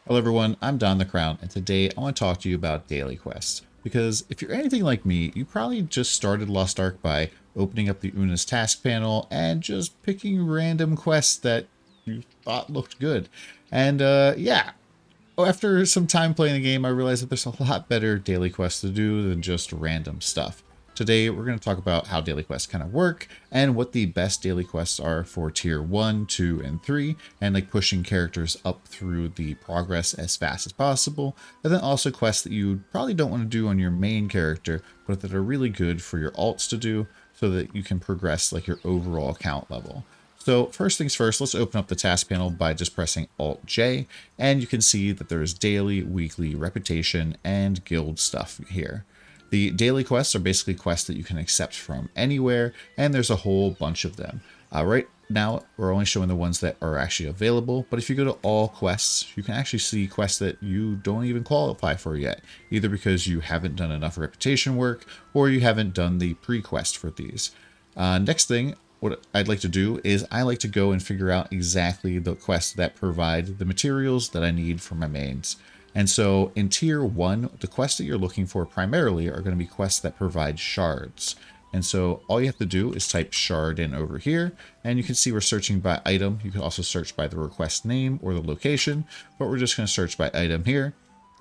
Hello everyone, I'm DonTheCrown, and today I want to talk to you about daily quests. Because if you're anything like me, you probably just started Lost Ark by opening up the Una's task panel and just picking random quests that you thought looked good. And yeah, after some time playing the game, I realized that there's a lot better daily quests to do than just random stuff. Today, we're going to talk about how daily quests kind of work and what the best daily quests are for tier 1, 2, and 3, and like pushing characters up through the progress as fast as possible. And then also quests that you probably don't want to do on your main character, but that are really good for your alts to do so that you can progress like your overall account level. So first things first, let's open up the task panel by just pressing Alt J, and you can see that there is daily, weekly, reputation, and guild stuff here. The daily quests are basically quests that you can accept from anywhere, and there's a whole bunch of them. Right now, we're only showing the ones that are actually available, but if you go to all quests, you can actually see quests that you don't even qualify for yet, either because you haven't done enough reputation work, or you haven't done the pre-quest for these. Next thing, what I'd like to do is I like to go and figure out exactly the quests that provide the materials that I need for my mains. And so in tier 1, the quests that you're looking for primarily are going to be quests that provide shards. And so all you have to do is type shard in over here, and you can see we're searching by item. You can also search by the request name or the location, but we're just going to search by item here.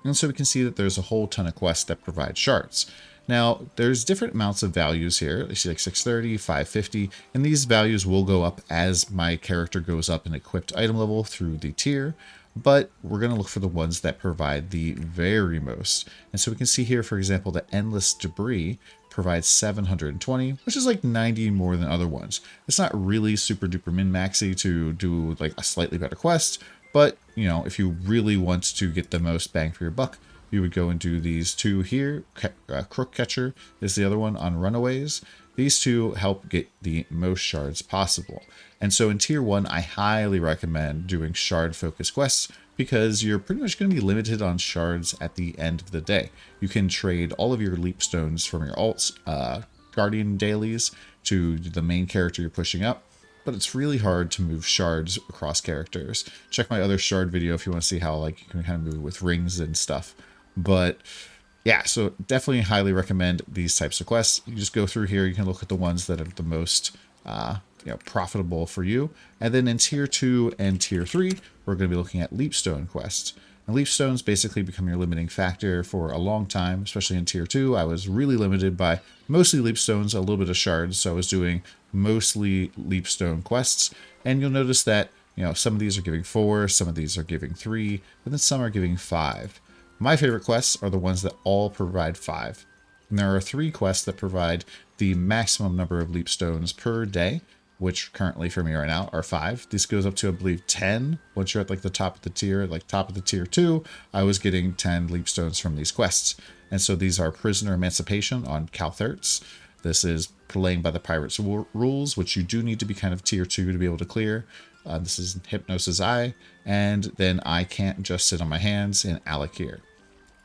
And so we can see that there's a whole ton of quests that provide shards. Now, there's different amounts of values here. You see like 630, 550, and these values will go up as my character goes up in equipped item level through the tier. But we're going to look for the ones that provide the very most. And so we can see here, for example, the endless debris provides 720, which is like 90 more than other ones. It's not really super duper min-maxy to do like a slightly better quest, but you know, if you really want to get the most bang for your buck, you would go and do these two here. Crook Catcher is the other one on Runaways. These two help get the most shards possible. And so in tier 1, I highly recommend doing shard focused quests because you're pretty much going to be limited on shards at the end of the day. You can trade all of your leap stones from your alts, guardian dailies to the main character you're pushing up, but it's really hard to move shards across characters. Check my other shard video if you want to see how like you can kind of move with rings and stuff. But yeah, so definitely highly recommend these types of quests. You just go through here, you can look at the ones that are the most profitable for you. And then in tier 2 and tier 3, we're going to be looking at leapstone quests. And leapstones basically become your limiting factor for a long time, especially in tier 2. I was really limited by mostly leapstones, a little bit of shards, so I was doing mostly leapstone quests. And you'll notice that some of these are giving 4, some of these are giving 3, and then some are giving 5. My favorite quests are the ones that all provide 5. And there are 3 quests that provide the maximum number of leap stones per day, which currently for me right now are 5. This goes up to, I believe, 10 once you're at like the top of the tier. Like top of the tier 2, I was getting 10 leap stones from these quests. And so these are Prisoner Emancipation on Caltherts. This is Playing by the Pirates Rules, which you do need to be kind of tier 2 to be able to clear. This is Hypnosis Eye, and then I Can't Just Sit on My Hands in Alakir.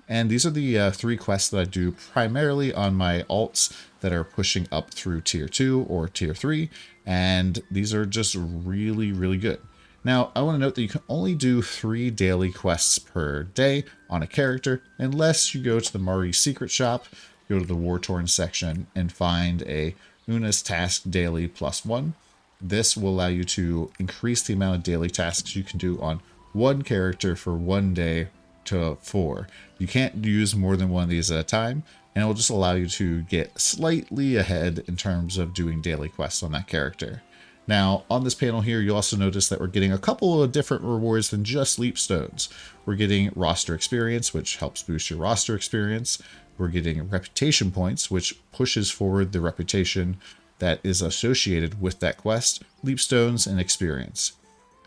And these are the 3 quests that I do primarily on my alts that are pushing up through tier 2 or tier 3, and these are just really, really good. Now, I want to note that you can only do 3 daily quests per day on a character unless you go to the Mari Secret Shop, go to the War-Torn section, and find a Una's Task Daily +1. This will allow you to increase the amount of daily tasks you can do on one character for one day to 4. You can't use more than one of these at a time, and it will just allow you to get slightly ahead in terms of doing daily quests on that character. Now, on this panel here, you'll also notice that we're getting a couple of different rewards than just leap stones. We're getting roster experience, which helps boost your roster experience. We're getting reputation points, which pushes forward the reputation that is associated with that quest, leap stones, and experience.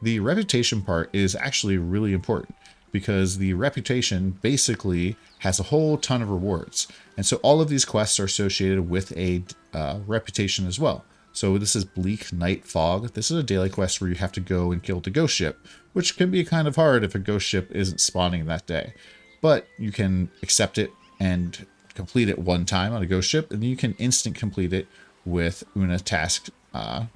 The reputation part is actually really important because the reputation basically has a whole ton of rewards. And so all of these quests are associated with a reputation as well. So this is Bleak Night Fog. This is a daily quest where you have to go and kill the ghost ship, which can be kind of hard if a ghost ship isn't spawning that day. But you can accept it and complete it one time on a ghost ship, and then you can instant complete it with Una task pretty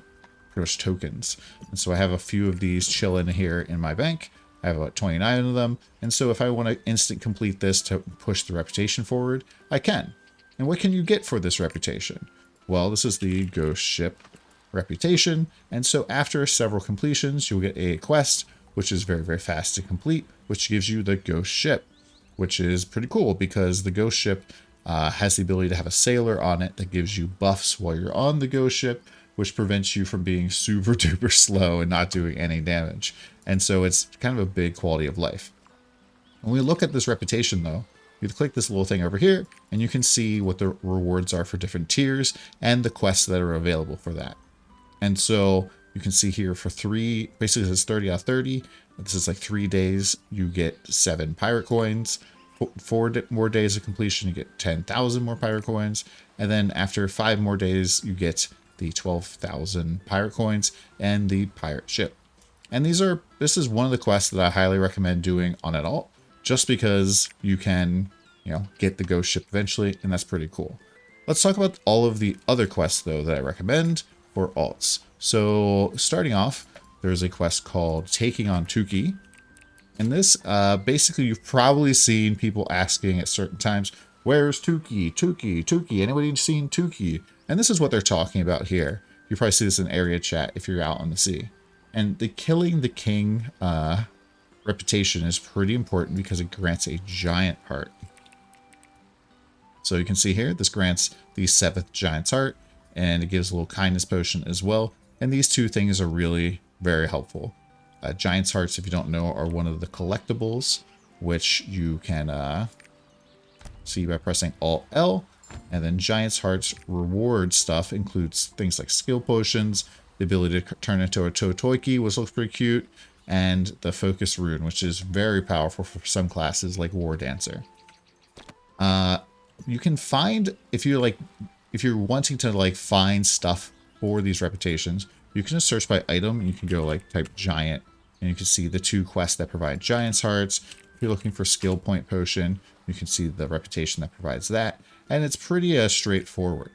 much tokens. And so I have a few of these chilling here in my bank I have about 29 of them. And so if I want to instant complete this to push the reputation forward, I can. And what can you get for this reputation? Well, this is the ghost ship reputation. And so after several completions, you'll get a quest, which is very, very fast to complete, which gives you the ghost ship, which is pretty cool because the ghost ship has the ability to have a sailor on it that gives you buffs while you're on the ghost ship, which prevents you from being super duper slow and not doing any damage. And so it's kind of a big quality of life. When we look at this reputation though, you click this little thing over here and you can see what the rewards are for different tiers and the quests that are available for that. And so you can see here for basically this is 30 out of 30. This is like 3 days, you get 7 pirate coins. 4 more days of completion, you get 10,000 more pirate coins. And then after 5 more days, you get the 12,000 pirate coins and the pirate ship. And this is one of the quests that I highly recommend doing on an alt, just because you can, get the ghost ship eventually, and that's pretty cool. Let's talk about all of the other quests though that I recommend for alts. So starting off, there's a quest called Taking on Tuki. And this, basically, you've probably seen people asking at certain times, where's Tuki? Tuki, Tuki, anybody seen Tuki? And this is what they're talking about here. You probably see this in area chat if you're out on the sea. And the killing the king reputation is pretty important because it grants a giant heart. So you can see here, this grants the 7th giant's heart, and it gives a little kindness potion as well. And these two things are really very helpful. Giant's Hearts, if you don't know, are one of the collectibles, which you can see by pressing Alt-L. And then Giant's Hearts reward stuff includes things like skill potions, the ability to turn into a Totoiki, which looks pretty cute, and the Focus Rune, which is very powerful for some classes like War Dancer. You can find, if you're wanting to find stuff for these reputations, you can just search by item, and you can go type giant, and you can see the 2 quests that provide Giant's Hearts. If you're looking for skill point potion, you can see the reputation that provides that, and it's pretty straightforward.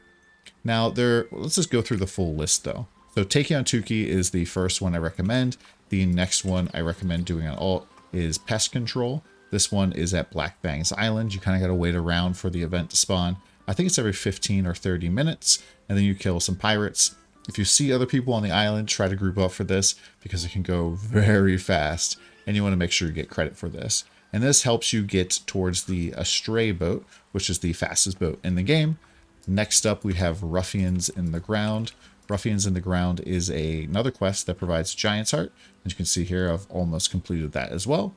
Now let's just go through the full list though. So Taking on Tuki is the first one I recommend. The next one I recommend doing on alt is Pest Control. This one is at Black Bangs Island. You kind of got to wait around for the event to spawn. I think it's every 15 or 30 minutes, and then you kill some pirates. If you see other people on the island, try to group up for this because it can go very fast, and you want to make sure you get credit for this. And this helps you get towards the Astray boat, which is the fastest boat in the game. Next up, we have Ruffians in the Ground. Ruffians in the Ground is another quest that provides Giant's Heart. As you can see here, I've almost completed that as well.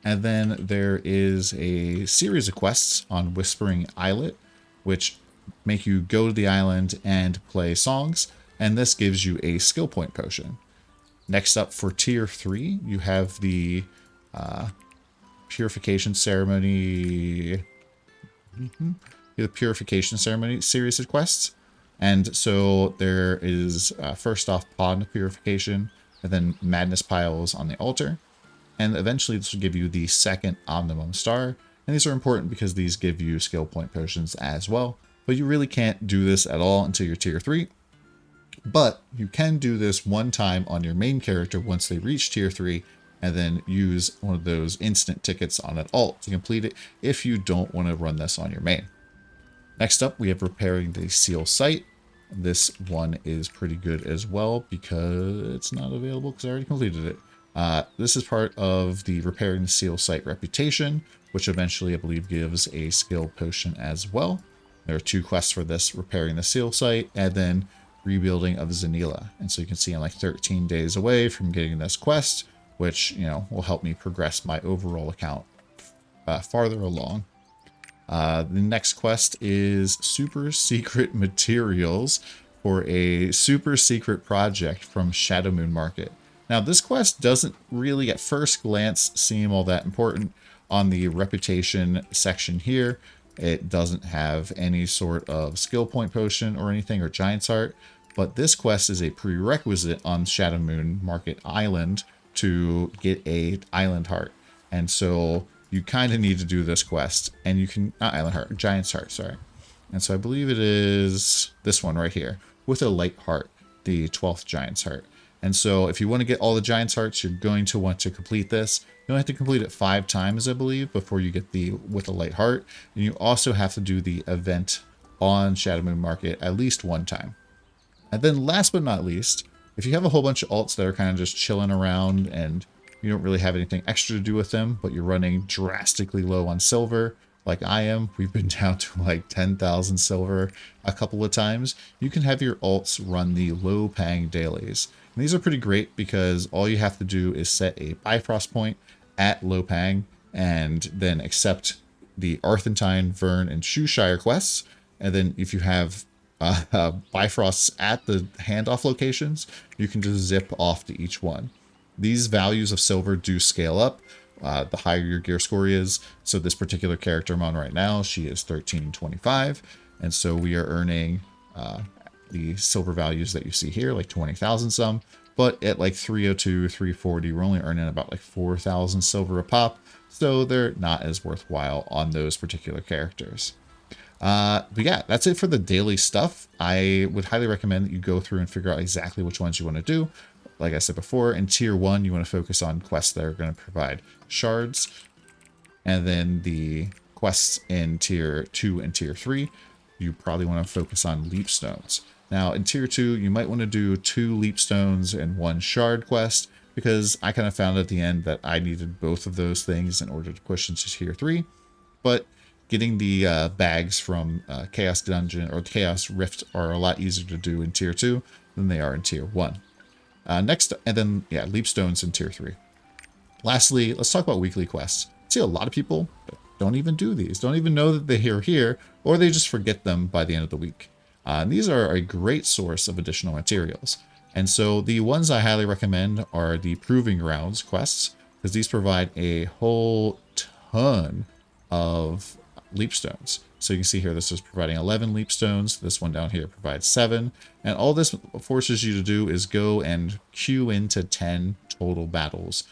And then there is a series of quests on Whispering Islet, which make you go to the island and play songs. And this gives you a skill point potion. Next up for tier 3, you have the Purification Ceremony. The Purification Ceremony series of quests. And so there is first off Pond Purification, and then Madness Piles on the altar. And eventually this will give you the 2nd Omnimum Star. And these are important because these give you skill point potions as well. But you really can't do this at all until you're tier 3. But you can do this one time on your main character once they reach tier 3, and then use one of those instant tickets on an alt to complete it if you don't want to run this on your main. Next up, we have Repairing the Seal Site. This one is pretty good as well because it's not available because I already completed it. This is part of the Repairing the Seal Site reputation, which eventually I believe gives a skill potion as well. There are 2 quests for this, Repairing the Seal Site and then Rebuilding of Zanila. And so you can see I'm 13 days away from getting this quest, which, will help me progress my overall account farther along. The next quest is Super Secret Materials for a super secret project from Shadow Moon Market. Now, this quest doesn't really at first glance seem all that important. On the reputation section here, it doesn't have any sort of skill point potion or anything or Giant's Heart, but this quest is a prerequisite on Shadow Moon Market Island to get a Island Heart. And so you kind of need to do this quest, and you can, not Island Heart, Giant's Heart, sorry. And so I believe it is this one right here with a light heart, the 12th Giant's Heart. And so if you want to get all the Giant's Hearts, you're going to want to complete this. You only have to complete it 5 times, I believe, before you get the With a Light Heart. And you also have to do the event on Shadow Moon Market at least 1 time. And then last but not least, if you have a whole bunch of alts that are kind of just chilling around and you don't really have anything extra to do with them, but you're running drastically low on silver, like I am, we've been down to like 10,000 silver a couple of times, you can have your alts run the low pang dailies. And these are pretty great because all you have to do is set a Bifrost point at low pang and then accept the Arthentine, Vern, and Shoeshire quests. And then if you have Bifrosts at the handoff locations, you can just zip off to each one. These values of silver do scale up the higher your gear score is. So this particular character I'm on right now, she is 1325. And so we are earning the silver values that you see here, like 20,000 some. But at like 302, 340, we're only earning about like 4,000 silver a pop. So they're not as worthwhile on those particular characters. But yeah, that's it for the daily stuff. I would highly recommend that you go through and figure out exactly which ones you want to do. Like I said before, in tier 1, you want to focus on quests that are going to provide shards. And then the quests in tier 2 and tier 3, you probably want to focus on leap stones. Now in tier 2, you might want to do 2 leap stones and 1 shard quest, because I kind of found at the end that I needed both of those things in order to push into tier 3. But getting the bags from Chaos Dungeon or Chaos Rift are a lot easier to do in tier 2 than they are in tier 1. Next, and then, yeah, leap stones in tier 3. Lastly, let's talk about weekly quests. I see a lot of people that don't even do these, don't even know that they're here, or they just forget them by the end of the week. And these are a great source of additional materials. And so the ones I highly recommend are the Proving Grounds quests, because these provide a whole ton of leap stones. So you can see here, this is providing 11 leap stones. This one down here provides 7. And all this forces you to do is go and queue into 10 total battles.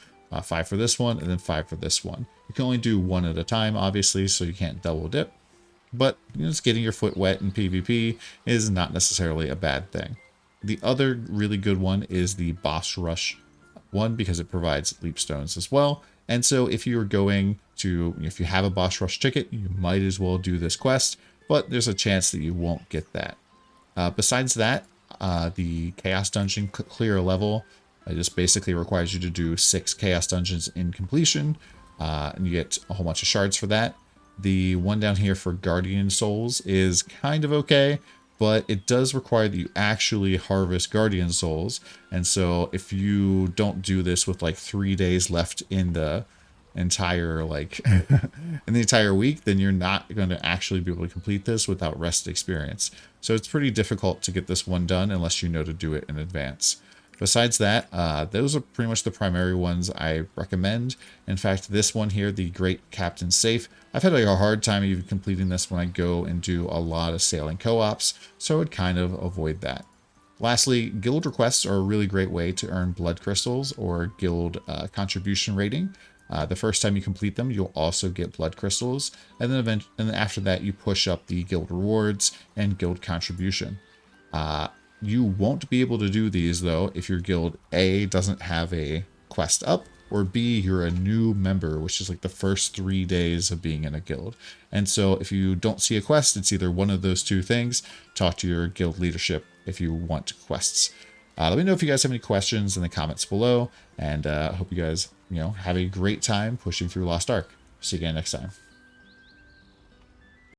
5 for this one, and then 5 for this one. You can only do 1 at a time, obviously, so you can't double dip. But just getting your foot wet in PvP is not necessarily a bad thing. The other really good one is the Boss Rush one, because it provides leap stones as well. And so if you're going to, if you have a Boss Rush ticket, you might as well do this quest, but there's a chance that you won't get that. Besides that, the Chaos Dungeon clear level just basically requires you to do 6 Chaos Dungeons in completion, and you get a whole bunch of shards for that. The one down here for Guardian Souls is kind of okay, but it does require that you actually harvest Guardian Souls. And so if you don't do this with like 3 days left in the entire in the entire week, then you're not going to actually be able to complete this without rest experience. So it's pretty difficult to get this one done unless you know to do it in advance. Besides that, those are pretty much the primary ones I recommend. In fact, this one here, the Great Captain Safe, I've had like a hard time even completing this when I go and do a lot of sailing co-ops, so I would kind of avoid that. Lastly, guild requests are a really great way to earn blood crystals or guild contribution rating. The first time you complete them, you'll also get blood crystals, and then after that, you push up the guild rewards and guild contribution. You won't be able to do these, though, if your guild A doesn't have a quest up, or B, you're a new member, which is like the first 3 days of being in a guild. And so if you don't see a quest, it's either one of those two things. Talk to your guild leadership if you want quests. Let me know if you guys have any questions in the comments below, and I hope you guys, have a great time pushing through Lost Ark. See you again next time.